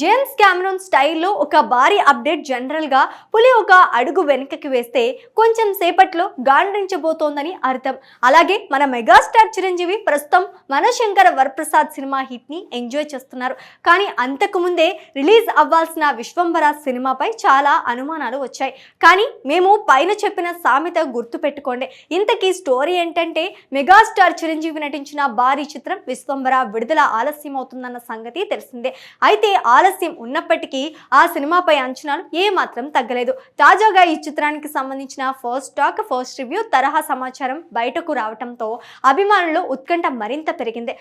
James Cameron స్టైల్లో ఒక భారీ అప్డేట్ జనరల్ గా పులి ఒక అడుగు వెనుకకి వేస్తే కొంచెం సేపట్లో గాండ్రించబోతోందని అర్థం. అలాగే మన మెగాస్టార్ చిరంజీవి ప్రస్తుతం మనశంకర వరప్రసాద్ సినిమా హిట్ ని ఎంజాయ్ చేస్తున్నారు. కానీ అంతకు ముందే రిలీజ్ అవ్వాల్సిన విశ్వంబర సినిమాపై చాలా అనుమానాలు వచ్చాయి. కానీ మేము పైన చెప్పిన సామెత గుర్తు పెట్టుకోండి. ఇంతకీ స్టోరీ ఏంటంటే, మెగాస్టార్ చిరంజీవి నటించిన భారీ చిత్రం విశ్వంబర విడుదల ఆలస్యం అవుతుందన్న సంగతి తెలిసిందే. అయితే ఆలస్యం ఉన్నప్పటికీ ఆ సినిమాపై అంచనాలు ఏమాత్రం తగ్గలేదు. తాజాగా ఈ చిత్రానికి సంబంధించిన ఫస్ట్ టాక్, ఫస్ట్ రివ్యూ తరహా సమాచారం బయటకు రావడంతో అభిమానుల్లో ఉత్కంఠ మరింత పెరిగింది.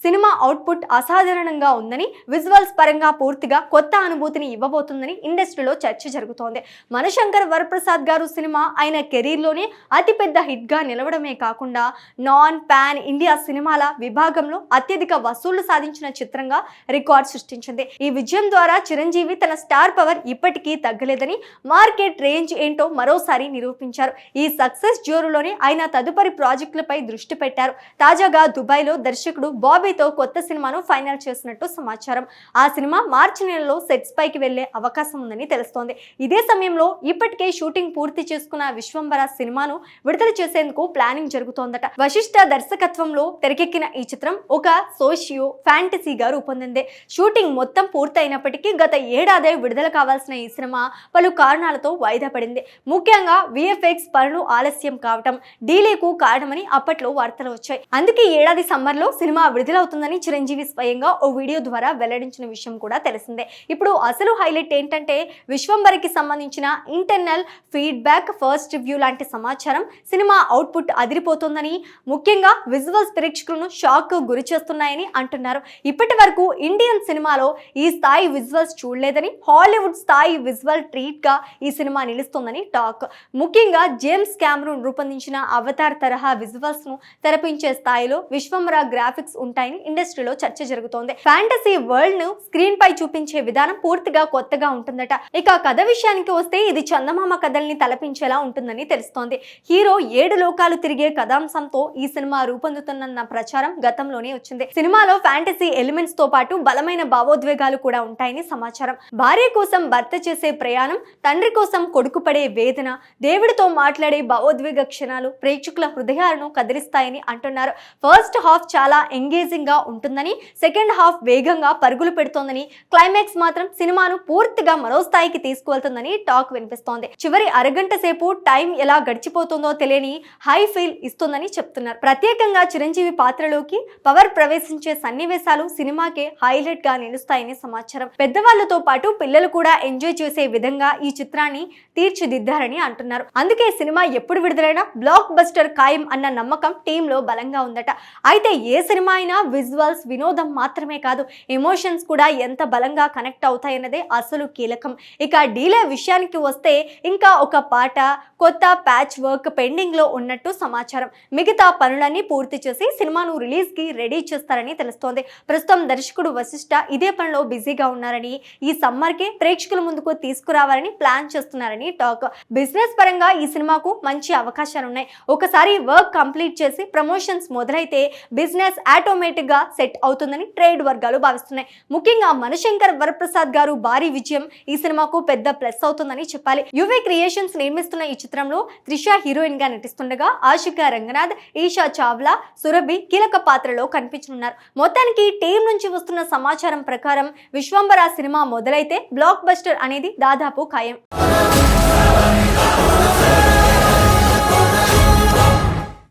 సినిమా అవుట్పుట్ అసాధారణంగా ఉందని, విజువల్స్ పరంగా పూర్తిగా కొత్త అనుభూతిని ఇవ్వబోతుందని ఇండస్ట్రీలో చర్చ జరుగుతోంది. మనశంకర్ వరప్రసాద్ గారు సినిమా ఆయన కెరీర్లోనే అతిపెద్ద హిట్ గా నిలవడమే కాకుండా నాన్ పాన్ ఇండియా సినిమాల విభాగంలో అత్యధిక వసూళ్లు సాధించిన చిత్రంగా రికార్డ్ సృష్టించింది. ఈ విజయం ద్వారా చిరంజీవి తన స్టార్ పవర్ ఇప్పటికీ తగ్గలేదని, మార్కెట్ రేంజ్ ఏంటో మరోసారి నిరూపించారు. ఈ సక్సెస్ జోరులోనే ఆయన తదుపరి ప్రాజెక్టులపై దృష్టి పెట్టారు. తాజాగా దుబాయ్లో దర్శకుడు బాబీ కొత్త సినిమాను ఫైనల్ చేసినట్టు సమాచారం. ఆ సినిమా మార్చి నెలలో సెట్స్ పైకి వెళ్లే అవకాశం ఉందని తెలుస్తోంది. ఇదే సమయంలో ఇప్పటికే షూటింగ్ పూర్తి చేసుకున్న విశ్వంబర సినిమాను విడుదల చేసేందుకు ప్లానింగ్ జరుగుతోందట. వశిష్ఠ దర్శకత్వంలో తెరకెక్కిన ఈ చిత్రం ఒక సోషియో ఫ్యాంటసీగా రూపొందింది. షూటింగ్ మొత్తం పూర్తయినప్పటికీ గత ఏడాది విడుదల కావాల్సిన ఈ సినిమా పలు కారణాలతో వాయిదా పడింది. ముఖ్యంగా విఎఫ్ఎక్స్ పనులు ఆలస్యం కావటం డీలేకు కారణమని అప్పట్లో వార్తలు వచ్చాయి. అందుకే ఏడాది సమ్మర్ లో సినిమా విడుదల అవుతుందని చిరంజీవి స్వయంగా ఓ వీడియో ద్వారా వెల్లడించిన విషయం కూడా తెలిసిందే. ఇప్పుడు అసలు హైలైట్ ఏంటంటే, విశ్వంబరకి సంబంధించిన ఇంటర్నల్ ఫీడ్బ్యాక్, ఫస్ట్ రివ్యూ లాంటి సమాచారం సినిమా అవుట్పుట్ అదిరిపోతుందని, ముఖ్యంగా విజువల్స్ ప్రేక్షకులను షాక్ గురి చేస్తున్నాయని అంటున్నారు. ఇప్పటి వరకు ఇండియన్ సినిమాలో ఈ స్థాయి విజువల్స్ చూడలేదని, హాలీవుడ్ స్థాయి విజువల్ ట్రీట్ గా ఈ సినిమా నిలుస్తుందని టాక్. ముఖ్యంగా జేమ్స్ కెమెరాన్ రూపొందించిన అవతార్ తరహా విజువల్స్ ను తెరపించే స్థాయిలో విశ్వంబర గ్రాఫిక్స్ ఉంటాయని ఇండస్ట్రీలో చర్చ జరుగుతోంది. ఫ్యాంటసీ వరల్డ్ ను స్క్రీన్ పై చూపించే విధానం పూర్తిగా కొత్తగా ఉంటుందట. ఇక కథ విషయానికి వస్తే ఇది చందమామ కథల్ని తలపించేలా ఉంటుందని తెలుస్తోంది. హీరో 7 లోకాలు తిరిగే కథాంశంతో ఈ సినిమా రూపొందుతున్న ప్రచారం గతంలోనే వచ్చింది. సినిమాలో ఫ్యాంటసీ ఎలిమెంట్స్ తో పాటు బలమైన భావోద్వేగాలు కూడా ఉంటాయని సమాచారం. భార్య కోసం భర్త చేసే ప్రయాణం, తండ్రి కోసం కొడుకు పడే వేదన, దేవుడితో మాట్లాడే భావోద్వేగ క్షణాలు ప్రేక్షకుల హృదయాలను కదిలిస్తాయని అంటున్నారు. ఫస్ట్ హాఫ్ చాలా ఎంగేజింగ్ గా ఉంటుందని, సెకండ్ హాఫ్ వేగంగా పరుగులు పెడుతోందని, క్లైమాక్స్ మాత్రం సినిమాను పూర్తిగా మరో స్థాయికి తీసుకువెళ్తుందని టాక్ వినిపిస్తోంది. చివరి అరగంట సేపు టైం ఎలా గడిచిపోతుందో తెలియని హై ఫీల్ ఇస్తుందని చెప్తున్నారు. ప్రత్యేకంగా చిరంజీవి పాత్రలోకి పవర్ ప్రవేశించే సన్నివేశాలు సినిమాకే హైలైట్ గా నిలుస్తాయని సమాచారం. పెద్దవాళ్లతో పాటు పిల్లలు కూడా ఎంజాయ్ చేసే విధంగా ఈ చిత్రాన్ని తీర్చిదిద్దారని అంటున్నారు. అందుకే సినిమా ఎప్పుడు విడుదలైనా బ్లాక్ బస్టర్ ఖాయం అన్న నమ్మకం టీంలో బలంగా ఉందట. అయితే ఏ సినిమా అయినా విజువల్స్, వినోదం మాత్రమే కాదు, ఎమోషన్స్ కూడా ఎంత బలంగా కనెక్ట్ అవుతాయన్నదే అసలు కీలకం. ఇక డీలే విషయానికి వస్తే, ఇంకా ఒక పాట, కొత్త ప్యాచ్ వర్క్ పెండింగ్ లో ఉన్నట్టు సమాచారం. మిగతా పనులన్నీ పూర్తి చేసి సినిమాను రిలీజ్ కి రెడీ చేస్తారని తెలుస్తోంది. ప్రస్తుతం దర్శకుడు వశిష్ఠ ఇదే పనిలో బిజీగా ఉన్నారని, ఈ సమ్మర్ కి ప్రేక్షకుల ముందుకు తీసుకురావాలని ప్లాన్ చేస్తున్నారని టాక్. బిజినెస్ పరంగా ఈ సినిమాకు మంచి అవకాశాలున్నాయి. ఒకసారి వర్క్ కంప్లీట్ చేసి ప్రమోషన్స్ మొదలైతే బిజినెస్ ఆటోమేటిక్ గా సెట్ అవుతుందని ట్రేడ్ వర్గాలు భావిస్తున్నాయి. ముఖ్యంగా మనశంకర్ వరప్రసాద్ గారు భారీ విజయం ఈ సినిమాకు పెద్ద ప్లస్ అవుతుందని చెప్పాలి. యువే క్రియేషన్స్ నిర్మిస్తున్న ఈ చిత్రంలో త్రిష హీరోయిన్ గా నటిస్తుండగా, ఆశికా రంగనాథ్, ఈషా చావ్లా, సురభి కీలక పాత్రలో కనిపించనున్నారు. మొత్తానికి టీం నుంచి వస్తున్న సమాచారం ప్రకారం విశ్వంబర సినిమా మొదలైతే బ్లాక్ బస్టర్ అనేది దాదాపు ఖాయం.